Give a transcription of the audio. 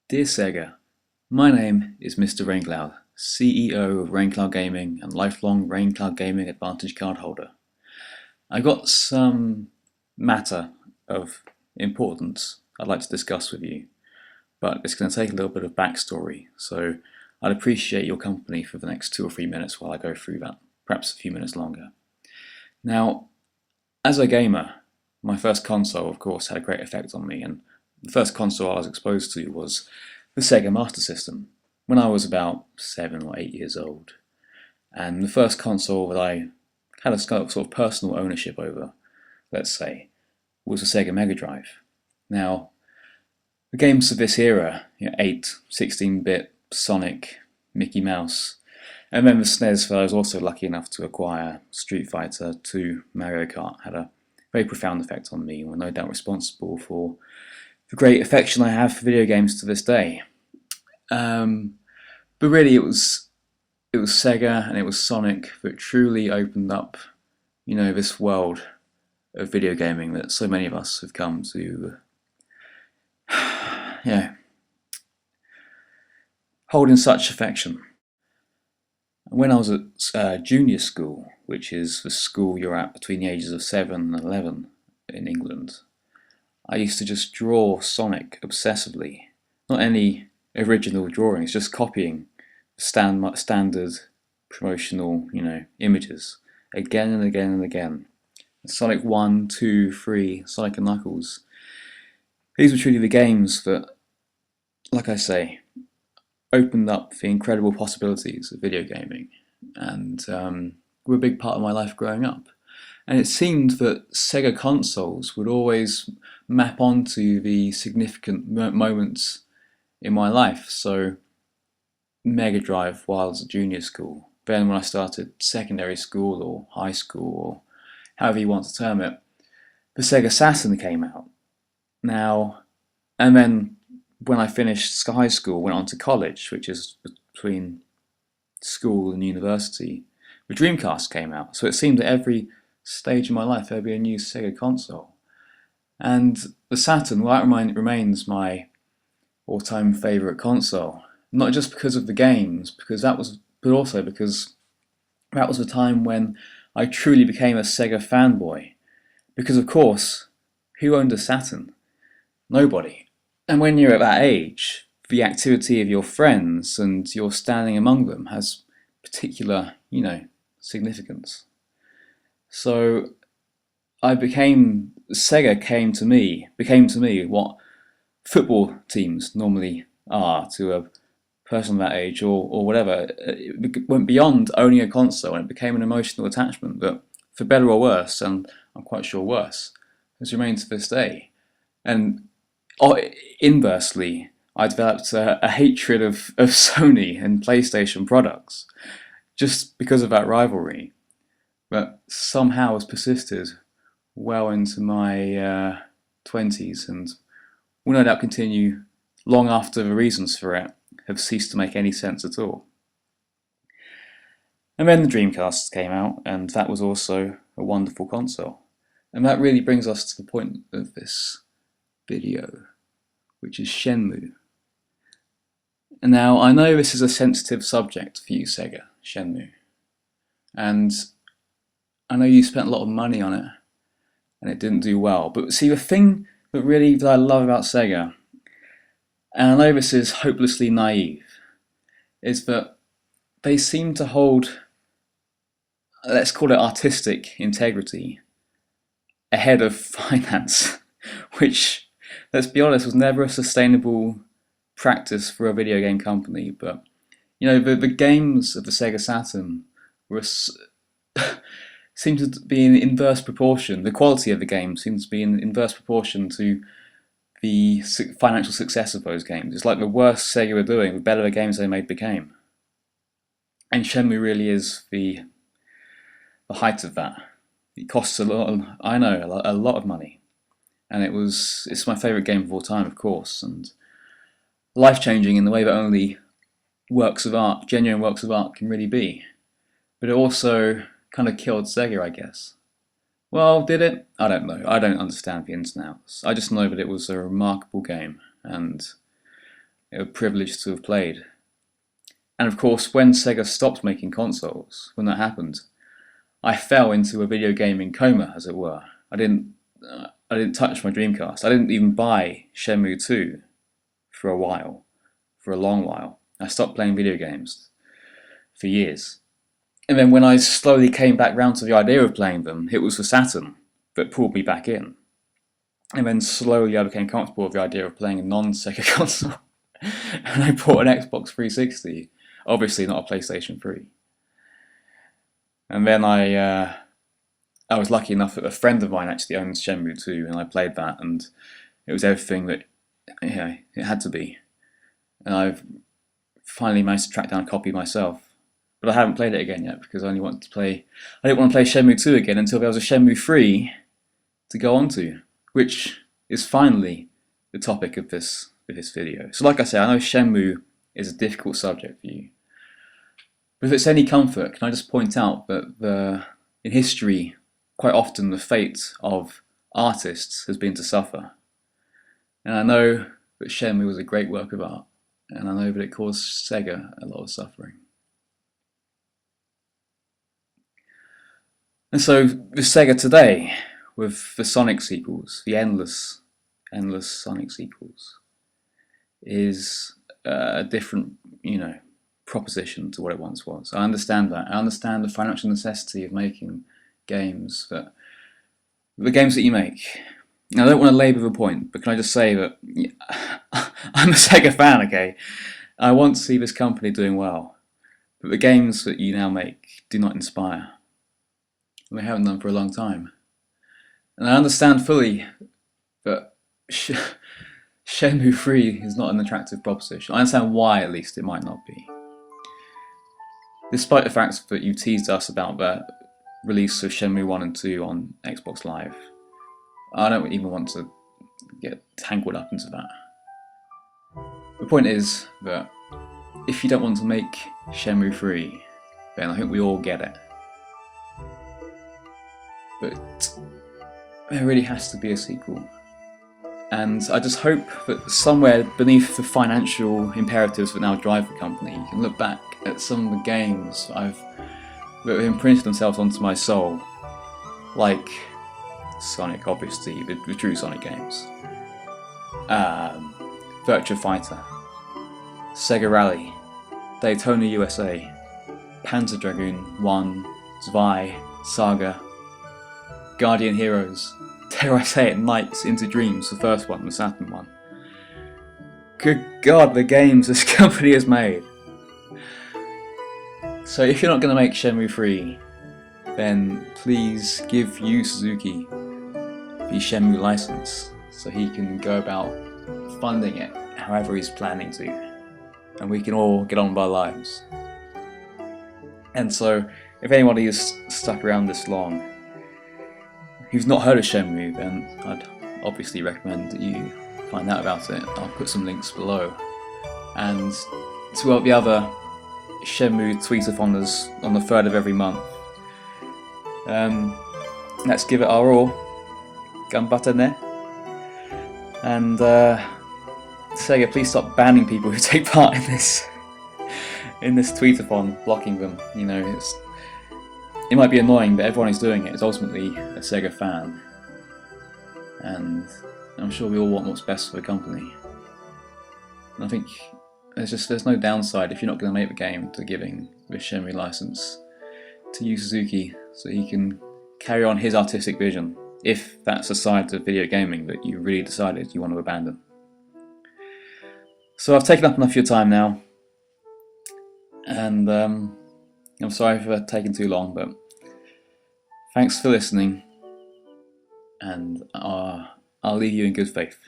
Dear Sega, my name is Mr. Raincloud, CEO of RaincloudGaming and lifelong RaincloudGaming Advantage card holder. I got some matter of importance I'd like to discuss with you, but it's going to take a little bit of backstory, so I'd appreciate your company for the next 2 or 3 minutes while I go through that, perhaps a few minutes longer. Now, as a gamer, my first console, of course, had a great effect on me, and the first console I was exposed to was the Sega Master System when I was about 7 or 8 years old. And the first console that I had a sort of personal ownership over, let's say, was the Sega Mega Drive. Now, the games of this era, 8, 16-bit, Sonic, Mickey Mouse, and then the SNES that I was also lucky enough to acquire, Street Fighter 2, Mario Kart, had a very profound effect on me and were no doubt responsible for the great affection I have for video games to this day. But really it was Sega and it was Sonic that truly opened up, this world of video gaming that so many of us have come to hold in such affection. When I was at junior school, which is the school you're at between the ages of 7 and 11 in England, I used to just draw Sonic obsessively. Not any original drawings, just copying standard promotional, images again and again and again. Sonic 1, 2, 3, Sonic and Knuckles. These were truly the games that, like I say, opened up the incredible possibilities of video gaming and were a big part of my life growing up. And it seemed that Sega consoles would always map onto the significant moments in my life. So Mega Drive while I was at junior school. Then when I started secondary school or high school or however you want to term it, the Sega Saturn came out. Now, and then when I finished high school, went on to college, which is between school and university, the Dreamcast came out. So it seemed that every stage of my life there'd be a new Sega console. And the Saturn, well, that remains my all-time favourite console. Not just because of the games, but also because that was the time when I truly became a Sega fanboy. Because of course, who owned a Saturn? Nobody. And when you're at that age, the activity of your friends and your standing among them has particular, significance. So Sega became to me what football teams normally are to a person of that age or whatever. It went beyond owning a console and it became an emotional attachment that, for better or worse, and I'm quite sure worse, has remained to this day. And inversely, I developed a hatred of Sony and PlayStation products just because of that rivalry. But somehow has persisted well into my 20s and will no doubt continue long after the reasons for it have ceased to make any sense at all. And then the Dreamcast came out, and that was also a wonderful console. And that really brings us to the point of this video, which is Shenmue. And now, I know this is a sensitive subject for you, Sega, Shenmue. And I know you spent a lot of money on it, and it didn't do well. But see, the thing that I love about Sega, and I know this is hopelessly naive, is that they seem to hold, let's call it artistic integrity, ahead of finance, which, let's be honest, was never a sustainable practice for a video game company. But, the games of the Sega Saturn were seemed to be in inverse proportion. The quality of the game seems to be in inverse proportion to the financial success of those games. It's like the worse Sega were doing, the better the games they made became. And Shenmue really is the height of that. It costs a lot of money. And it's my favourite game of all time, of course, and life-changing in the way that only genuine works of art can really be. But it also kind of killed Sega, I guess. Well, did it? I don't know. I don't understand the ins and outs. I just know that it was a remarkable game, and a privilege to have played. And of course, when Sega stopped making consoles, when that happened, I fell into a video gaming coma, as it were. I didn't touch my Dreamcast. I didn't even buy Shenmue 2 for a while, for a long while. I stopped playing video games for years. And then when I slowly came back round to the idea of playing them, it was the Saturn that pulled me back in. And then slowly I became comfortable with the idea of playing a non-Sega console. And I bought an Xbox 360, obviously not a PlayStation 3. And then I was lucky enough that a friend of mine actually owns Shenmue 2, and I played that, and it was everything that it had to be. And I've finally managed to track down a copy myself. But I haven't played it again yet because I didn't want to play Shenmue 2 again until there was a Shenmue 3 to go on to, which is finally the topic of this video. So like I say, I know Shenmue is a difficult subject for you. But if it's any comfort, can I just point out that in history, quite often the fate of artists has been to suffer. And I know that Shenmue was a great work of art, and I know that it caused Sega a lot of suffering. And so with Sega today, with the Sonic sequels, the endless Sonic sequels, is a different, proposition to what it once was. I understand that. I understand the financial necessity of making games, but the games that you make. Now, I don't want to labour the point, but can I just say that I'm a Sega fan, okay? I want to see this company doing well, but the games that you now make do not inspire. We haven't done for a long time. And I understand fully that Shenmue 3 is not an attractive proposition. I understand why, at least, it might not be. Despite the fact that you teased us about the release of Shenmue 1 and 2 on Xbox Live, I don't even want to get tangled up into that. The point is that if you don't want to make Shenmue 3, then I think we all get it. But there really has to be a sequel. And I just hope that somewhere beneath the financial imperatives that now drive the company, you can look back at some of the games that have imprinted themselves onto my soul, like Sonic, obviously, the true Sonic games, Virtua Fighter, Sega Rally, Daytona USA, Panzer Dragoon 1, Zwei, Saga, Guardian Heroes, dare I say it, Nights into Dreams, the first one, the Saturn one. Good God, the games this company has made. So if you're not going to make Shenmue 3, then please give Yu Suzuki the Shenmue license so he can go about funding it however he's planning to, and we can all get on with our lives. And so if anybody is stuck around this long who's not heard of Shenmue, then I'd obviously recommend that you find out about it. I'll put some links below. And to all the other Shenmue tweetathoners on the 3rd of every month, let's give it our all. Ganbatte ne. And Sega, please stop banning people who take part in this tweetathon, blocking them. It might be annoying, but everyone who's doing it is ultimately a Sega fan, and I'm sure we all want what's best for the company. And I think there's no downside if you're not going to make the game to giving the Shenmue license to Yu Suzuki so he can carry on his artistic vision, if that's a side of video gaming that you really decided you want to abandon. So I've taken up enough of your time now, and I'm sorry for taking too long, but thanks for listening, and I'll leave you in good faith.